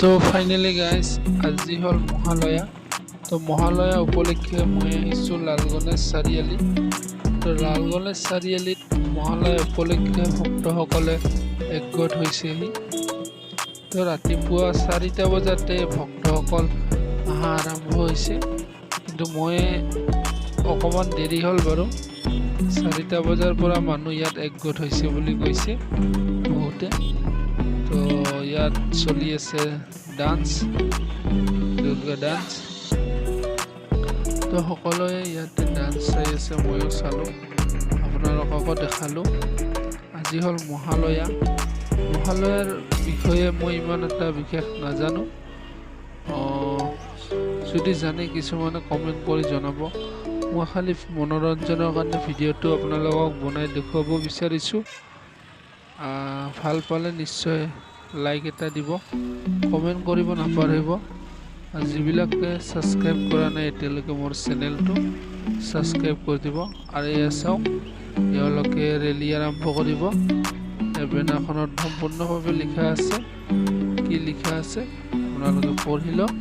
তো finally guys আজি হ'ল মহালয়া। তো মহালয়া উপলক্ষে মই আহিছোঁ লাল গণেশ চাৰিআলি। তো লাল গণেশ চাৰিআলিত মহালয়া উপলক্ষে ভক্তসকলে একগোট হৈছেহি। তো ৰাতিপুৱা 4টা বজাতে ভক্তসকল অহা আৰম্ভ হৈছে, কিন্তু মই অকণমান দেৰি হ'ল বাৰু। 4টা বজাৰ পৰা মানুহ ইয়াত একগোট হৈছে বুলি কৈছে বহুতে। তো ইয়াত চলি আছে ডান্স, দুৰ্গা ডান্স। তো সকলোৱে ইয়াতে ডান্স চাই আছে, ময়ো চালোঁ, আপোনালোককো দেখালোঁ। আজি হ'ল মহালয়া। মহালয়াৰ বিষয়ে মই ইমান এটা বিশেষ নাজানো। যদি জানে কিছুমানে কমেণ্ট কৰি জনাব। মই খালি মনোৰঞ্জনৰ কাৰণে ভিডিঅ'টো আপোনালোকক বনাই দেখুৱাব বিচাৰিছোঁ। ভাল পালে নিশ্চয় লাইক এটা দিব, কমেণ্ট কৰিব নাপাহৰিব। যিবিলাকে ছাবস্ক্ৰাইব কৰা নাই এতিয়ালৈকে মোৰ চেনেলটো ছাবস্ক্ৰাইব কৰি দিব। আৰু এয়া চাওক, এওঁলোকে ৰেলী আৰম্ভ কৰিব। বেনাৰখনত সম্পূৰ্ণভাৱে লিখা আছে, কি লিখা আছে আপোনালোকে পঢ়ি লওক।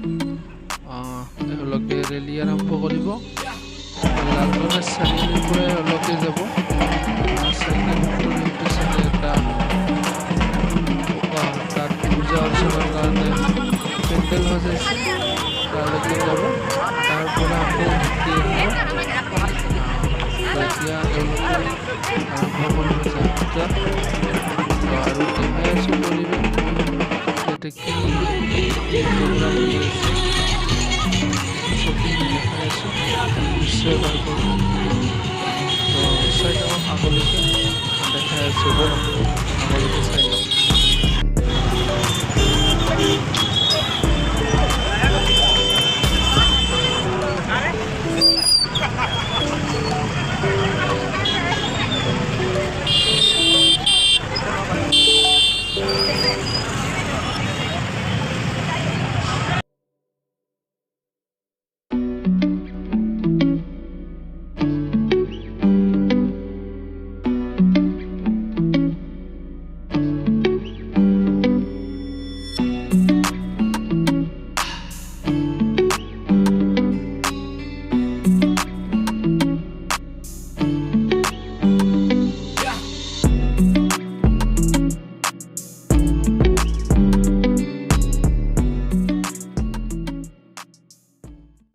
এওঁলোকে ৰেলী আৰম্ভ কৰিব। লাল গণেশ চাৰিআলিৰ পৰা এওঁলোকে যাব। তাত পূজা অৰ্চনাৰ কাৰণে পেণ্ডেল সজাইছে, তালৈকে যাব। তাৰ পৰা আকৌ উভতি আহিব। এতিয়া এওঁলোকে আৰম্ভ কৰিব যাত্ৰা। আৰু দেখাই আছোঁ পৰিৱেশ, ইয়াতে কি প্ৰগ্ৰাম কৰিছে চবখিনি দেখাই আছোঁ। নিশ্চয় ভাল পাব। তো চাই থাকক, আগলৈকে দেখাই আছোঁ।